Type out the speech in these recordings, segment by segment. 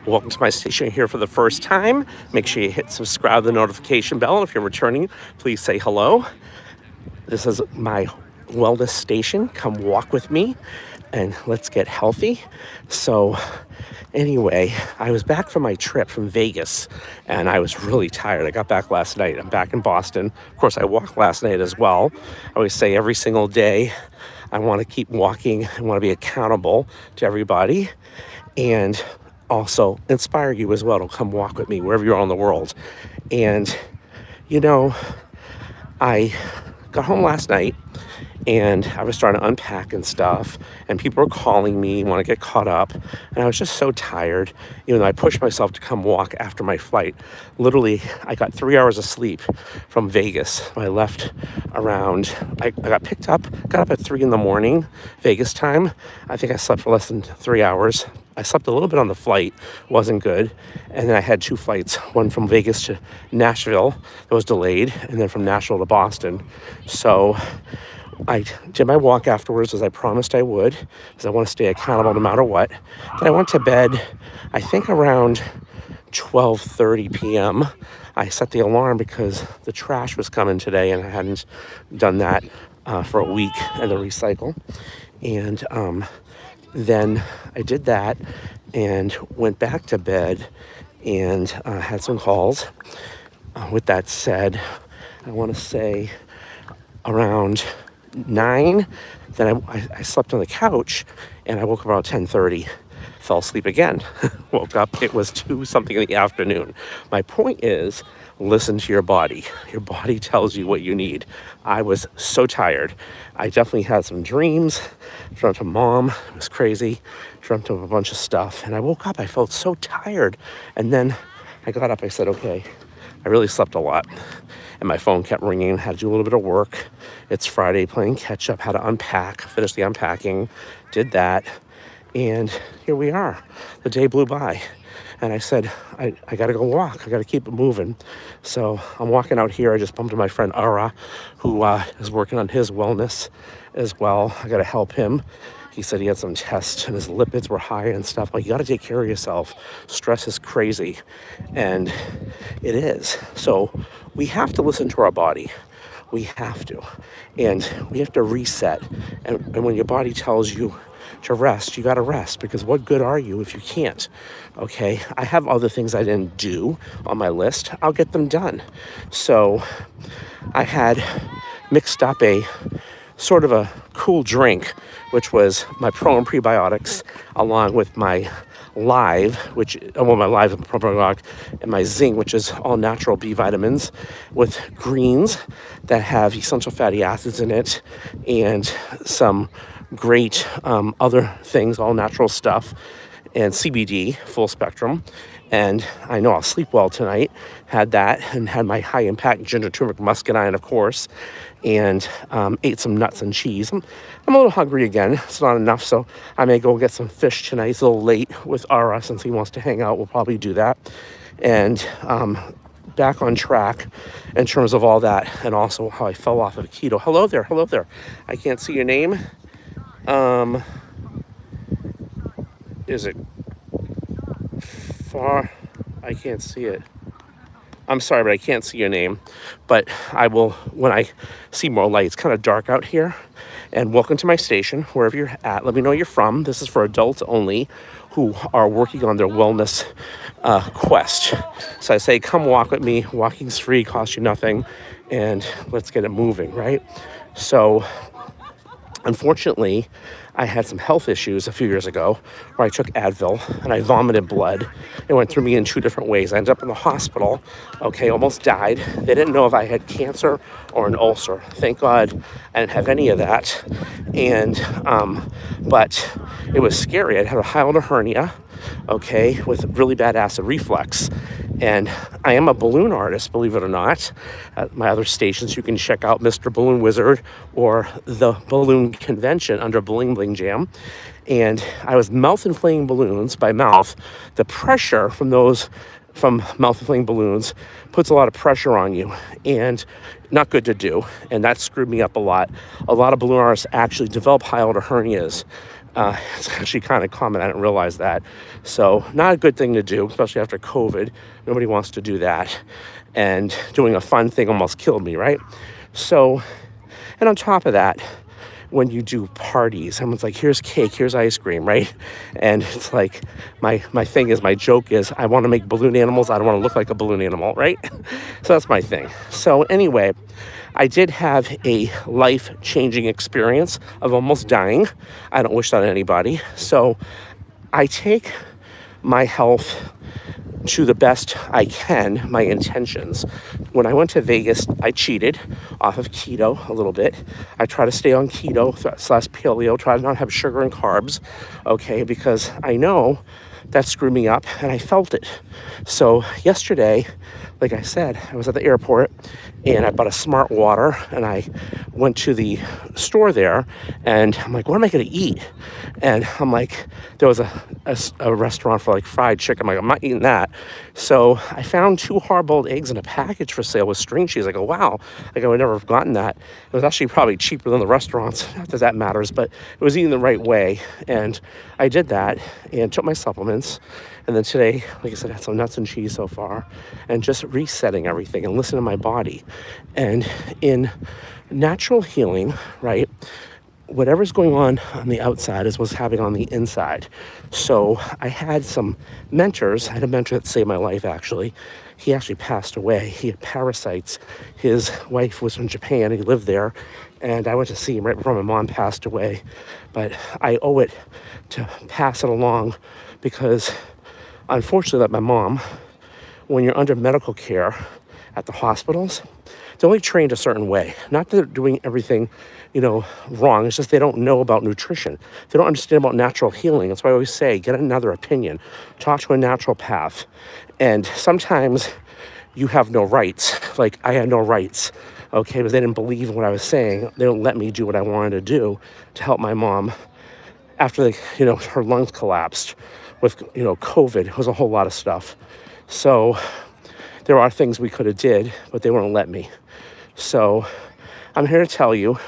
Welcome to my station here for the first time. Make sure you hit subscribe to the notification bell. If you're returning, please say hello. This is my wellness station. Come walk with me and let's get healthy. So anyway, I was back from my trip from Vegas and I was really tired. I got back last night. I'm back in Boston. Of course, I walked last night as well. I always say every single day I want to keep walking. I want to be accountable to everybody and also inspire you as well to come walk with me wherever you are in the world. And, you know, I got home last night and I was starting to unpack and stuff, and people were calling me, want to get caught up, and I was just so tired. Even though I pushed myself to come walk after my flight. Literally, I got 3 hours of sleep from Vegas. I left around, I got picked up, got up at 3 in the morning, Vegas time. I think I slept for less than 3 hours. I slept a little bit on the flight, wasn't good. And then I had 2 flights, one from Vegas to Nashville that was delayed, and then from Nashville to Boston. So I did my walk afterwards as I promised I would, because I want to stay accountable no matter what. Then I went to bed, I think around 12:30 p.m. I set the alarm because the trash was coming today and I hadn't done that for a week and the recycle. And then I did that and went back to bed and had some calls. With that said, I want to say around 9, then I slept on the couch and I woke up about 10:30, fell asleep again. Woke up, it was 2 something in the afternoon. My point is, listen to your body. Your body tells you what you need. I was so tired. I definitely had some dreams. Dreamt of mom. It was crazy. Dreamt of a bunch of stuff. And I woke up. I felt so tired. And then I got up. I said, okay, I really slept a lot. And my phone kept ringing. Had to do a little bit of work. It's Friday, playing catch up. Had to unpack. Finish the unpacking. Did that. And here we are. The day blew by. And I said, I got to go walk. I got to keep it moving. So I'm walking out here. I just bumped into my friend Ara, who is working on his wellness as well. I got to help him. He said he had some tests and his lipids were high and stuff. Like, you got to take care of yourself. Stress is crazy. And it is. So we have to listen to our body. We have to. And we have to reset. And when your body tells you to rest, you got to rest, because what good are you if you can't? Okay, I have other things I didn't do on my list. I'll get them done. So I had mixed up a sort of a cool drink, which was my Pro and Prebiotics, along with my Live, my Live probiotic, and my Zinc, which is all natural B vitamins with greens that have essential fatty acids in it and some great other things, all natural stuff, and CBD, full spectrum. And I know I'll sleep well tonight. Had that and had my high impact ginger, turmeric, muscadine, of course, and ate some nuts and cheese. I'm a little hungry again. It's not enough, so I may go get some fish tonight. It's a little late with Ara since he wants to hang out. We'll probably do that. And back on track in terms of all that, and also how I fell off of keto. Hello there. I can't see your name. Is it far? I can't see it. I'm sorry, but I can't see your name. But I will when I see more light. It's kind of dark out here. And welcome to my station, wherever you're at. Let me know where you're from. This is for adults only who are working on their wellness quest. So I say, come walk with me. Walking's free, costs you nothing. And let's get it moving, right? So unfortunately, I had some health issues a few years ago where I took Advil and I vomited blood. It went through me in 2 different ways. I ended up in the hospital, almost died. They didn't know if I had cancer or an ulcer. Thank God I didn't have any of that. And, but it was scary. I had a hiatal hernia, with really bad acid reflux. And I am a balloon artist, believe it or not. At my other stations, you can check out Mr. Balloon Wizard or the Balloon Convention under Bling Bling Jam. And I was mouth-inflating balloons by mouth. The pressure from mouth-inflating balloons puts a lot of pressure on you, and not good to do. And that screwed me up a lot. A lot of balloon artists actually develop hiatal hernias It's actually kind of common. I didn't realize that. So not a good thing to do, especially after COVID. Nobody wants to do that. And doing a fun thing almost killed me, right? So, and on top of that, when you do parties, someone's like, here's cake, here's ice cream, right? And it's like, my joke is, I want to make balloon animals. I don't want to look like a balloon animal, right? So that's my thing. So anyway, I did have a life-changing experience of almost dying. I don't wish that on anybody. So I take my health to the best I can, my intentions. When I went to Vegas, I cheated off of keto a little bit. I try to stay on keto / paleo, try to not have sugar and carbs, okay, because I know that screwed me up and I felt it. So yesterday, like I said, I was at the airport and I bought a smart water and I went to the store there and I'm like, what am I going to eat? And I'm like, there was a restaurant for like fried chicken. I'm like, I'm not eating that. So I found 2 hard-boiled eggs in a package for sale with string cheese. I go, wow, like I would never have gotten that. It was actually probably cheaper than the restaurants. Not that that matters, but it was eating the right way. And I did that and took my supplements. And then today, like I said, I had some nuts and cheese so far and just resetting everything and listening to my body. And in natural healing, right, whatever's going on the outside is what's happening on the inside. So I had some mentors. I had a mentor that saved my life, actually. He actually passed away. He had parasites. His wife was from Japan. He lived there. And I went to see him right before my mom passed away. But I owe it to pass it along because unfortunately, like my mom, when you're under medical care at the hospitals, they're only trained a certain way. Not that they're doing everything, wrong. It's just they don't know about nutrition. They don't understand about natural healing. That's why I always say, get another opinion. Talk to a naturopath. And sometimes you have no rights. Like I had no rights, okay, because they didn't believe in what I was saying. They don't let me do what I wanted to do to help my mom after her lungs collapsed with, COVID. It was a whole lot of stuff. So there are things we could have did, but they wouldn't let me. So I'm here to tell you,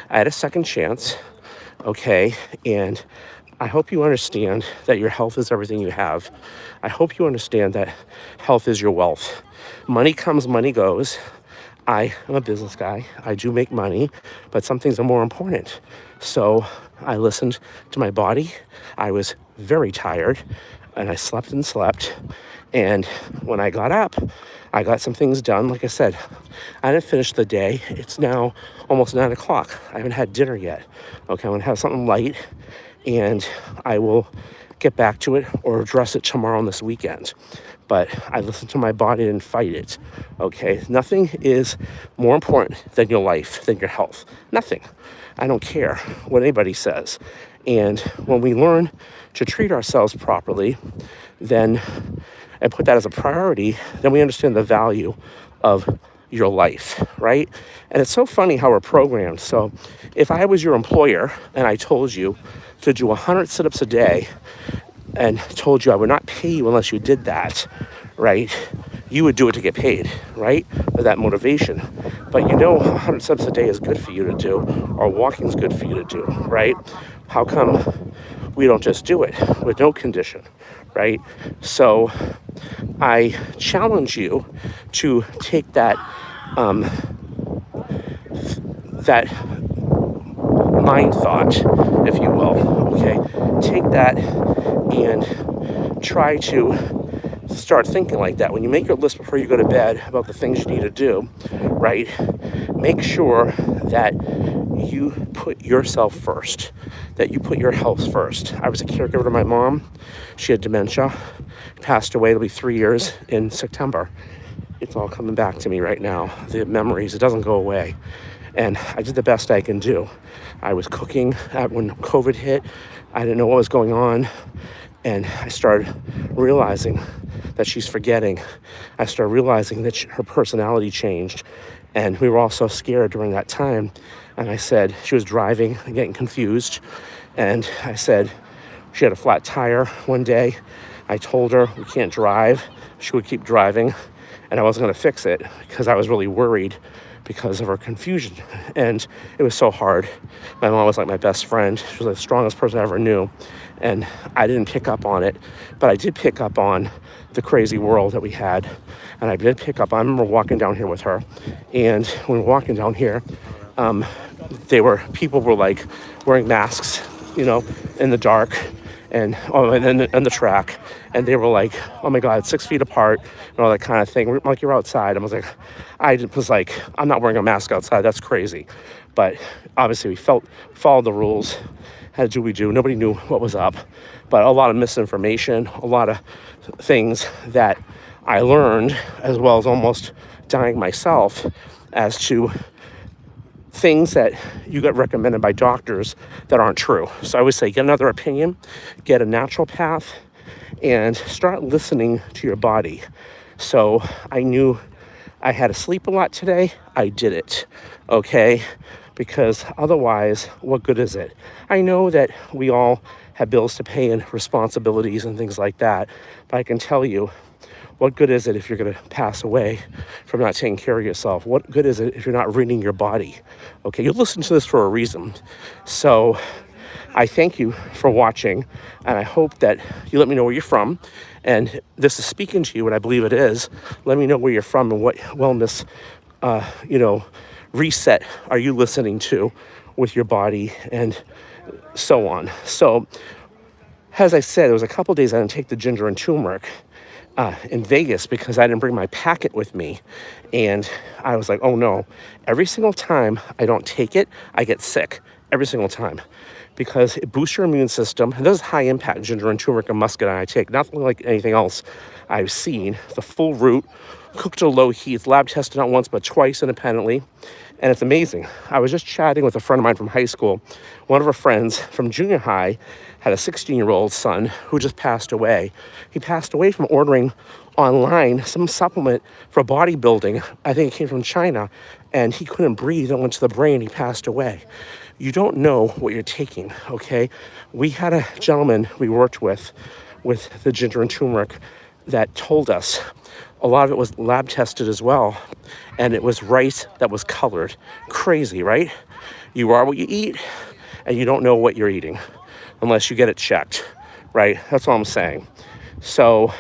I had a second chance, okay? And I hope you understand that your health is everything you have. I hope you understand that health is your wealth. Money comes, money goes. I am a business guy. I do make money, but some things are more important. So I listened to my body. I was very tired and I slept and slept. And when I got up, I got some things done. Like I said, I didn't finish the day. It's now almost 9 o'clock. I haven't had dinner yet. Okay, I'm gonna have something light and I will get back to it or address it tomorrow and this weekend. But I listened to my body and fight it, okay? Nothing is more important than your life, than your health. Nothing. I don't care what anybody says. And when we learn to treat ourselves properly, then, and put that as a priority, then we understand the value of your life, right? And it's so funny how we're programmed. So if I was your employer and I told you to do 100 sit-ups a day and told you I would not pay you unless you did that, right? You would do it to get paid, right? For that motivation. But 100 steps a day is good for you to do, or walking is good for you to do, right? How come we don't just do it with no condition, right? So I challenge you to take that that mind thought, if you will, okay? Take that and try to start thinking like that. When you make your list before you go to bed about the things you need to do, right? Make sure that you put yourself first, that you put your health first. I was a caregiver to my mom. She had dementia, passed away. It'll be 3 years in September. It's all coming back to me right now. The memories, it doesn't go away. And I did the best I can do. I was cooking when COVID hit. I didn't know what was going on. And I started realizing that she's forgetting. I started realizing that her personality changed. And we were all so scared during that time. And I said, she was driving and getting confused. And I said, she had a flat tire one day. I told her we can't drive. She would keep driving. And I wasn't going to fix it because I was really worried because of her confusion. And it was so hard. My mom was like my best friend. She was the strongest person I ever knew. And I didn't pick up on it, but I did pick up on the crazy world that we had. And I did pick up, I remember walking down here with her. And when we were walking down here, people were like wearing masks, in the dark and in the track. And they were like, oh my God, 6 feet apart and all that kind of thing. Like, you're outside. I was like, I'm not wearing a mask outside. That's crazy. But obviously we followed the rules. How to do we do? Nobody knew what was up. But a lot of misinformation, a lot of things that I learned, as well as almost dying myself, as to things that you get recommended by doctors that aren't true. So I always say, get another opinion, get a naturopath, and start listening to your body. So I knew I had to sleep a lot today. I did it, okay? Because otherwise, what good is it? I know that we all have bills to pay and responsibilities and things like that, but I can tell you, what good is it if you're going to pass away from not taking care of yourself? What good is it if you're not reading your body? Okay, you listen to this for a reason. So I thank you for watching, and I hope that you let me know where you're from. And this is speaking to you, and I believe it is. Let me know where you're from and what wellness, reset are you listening to with your body and so on. So, as I said, there was a couple days I didn't take the ginger and turmeric in Vegas because I didn't bring my packet with me. And I was like, oh no, every single time I don't take it, I get sick. Every single time. Because it boosts your immune system. And this is high impact ginger and turmeric and muscadine I take. Nothing like anything else I've seen. The full root, cooked to low heat, lab tested not once but twice independently. And it's amazing. I was just chatting with a friend of mine from high school. One of her friends from junior high had a 16-year-old son who just passed away. He passed away from ordering online some supplement for bodybuilding. I think it came from China, and he couldn't breathe. It went to the brain. He passed away. You don't know what you're taking, okay? We had a gentleman we worked with the ginger and turmeric that told us a lot of it was lab tested as well, and it was rice that was colored. Crazy, right? You are what you eat, and you don't know what you're eating unless you get it checked, right? That's all I'm saying. So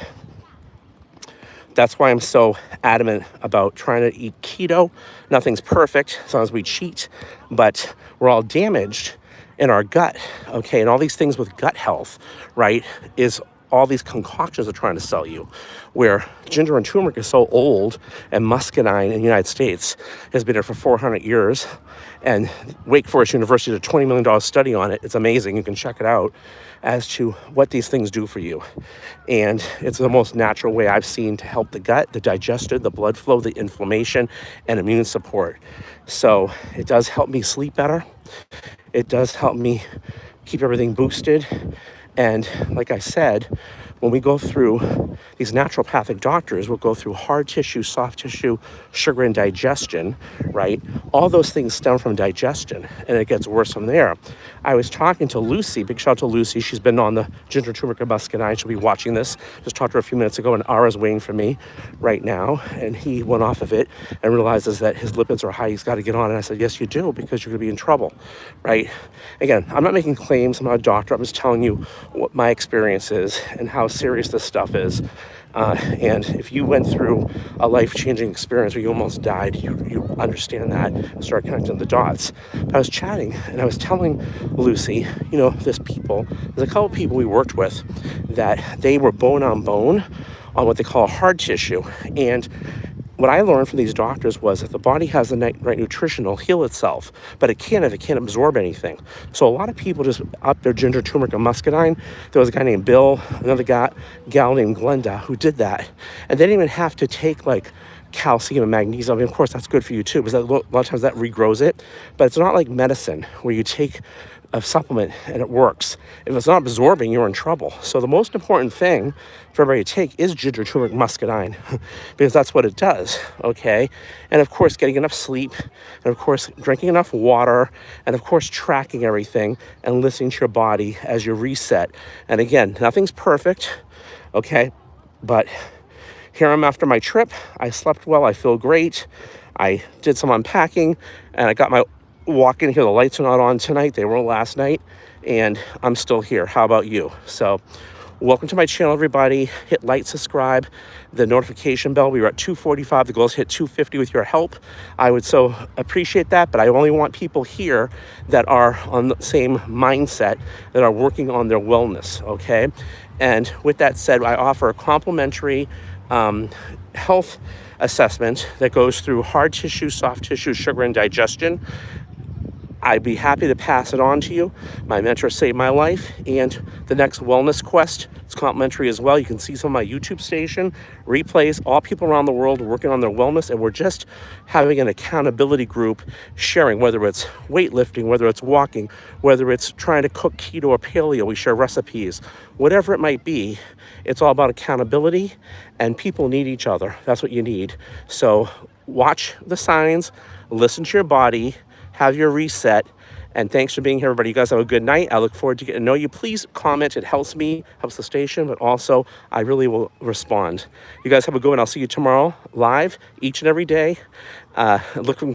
that's why I'm so adamant about trying to eat keto. Nothing's perfect as long as we cheat, but we're all damaged in our gut, okay? And all these things with gut health, right, is all these concoctions are trying to sell you, where ginger and turmeric is so old, and muscadine in the United States has been there for 400 years, and Wake Forest University did a $20 million study on it. It's amazing. You can check it out as to what these things do for you. And it's the most natural way I've seen to help the gut, the digestion, the blood flow, the inflammation, and immune support. So it does help me sleep better. It does help me keep everything boosted. And like I said, when we go through these naturopathic doctors, we'll go through hard tissue, soft tissue, sugar, and digestion, right? All those things stem from digestion, and it gets worse from there. I was talking to Lucy, big shout out to Lucy. She's been on the ginger, turmeric, and muscadine. She'll be watching this. Just talked to her a few minutes ago, and Ara's waiting for me right now. And he went off of it and realizes that his lipids are high. He's got to get on. And I said, yes, you do, because you're going to be in trouble, right? Again, I'm not making claims. I'm not a doctor. I'm just telling you what my experience is and how serious this stuff is. And if you went through a life-changing experience where you almost died, you understand that and start connecting the dots. But I was chatting and I was telling Lucy, there's a couple people we worked with that they were bone on bone on what they call hard tissue. And what I learned from these doctors was that the body has the right nutrition, it'll heal itself, but it can't if it can't absorb anything. So a lot of people just up their ginger, turmeric, and muscadine. There was a guy named Bill, another gal named Glenda who did that. And they didn't even have to take like calcium and magnesium. I mean, of course, that's good for you too, because a lot of times that regrows it. But it's not like medicine where you take a supplement and it works. If it's not absorbing, you're in trouble. So the most important thing for everybody to take is ginger, turmeric, muscadine, because that's what it does, okay? And of course, getting enough sleep, and of course, drinking enough water, and of course, tracking everything and listening to your body as you reset. And again, nothing's perfect, okay? But here I'm after my trip. I slept well. I feel great. I did some unpacking, and I got my walk in here. The lights are not on tonight. They were last night, and I'm still here. How about you? So welcome to my channel, everybody. Hit like, subscribe, the notification bell. We were at 245. The goal is hit 250 with your help. I would so appreciate that, but I only want people here that are on the same mindset, that are working on their wellness, okay? And with that said, I offer a complimentary health assessment that goes through hard tissue, soft tissue, sugar, and digestion. I'd be happy to pass it on to you. My mentor saved my life, and the next wellness quest is complimentary as well. You can see some of my YouTube station replays, all people around the world working on their wellness, and we're just having an accountability group sharing, whether it's weightlifting, whether it's walking, whether it's trying to cook keto or paleo. We share recipes, whatever it might be. It's all about accountability, and people need each other. That's what you need. So watch the signs, listen to your body, have your reset, and thanks for being here, everybody. You guys have a good night. I look forward to getting to know you. Please comment. It helps me, helps the station, but also I really will respond. You guys have a good one. I'll see you tomorrow live each and every day. Looking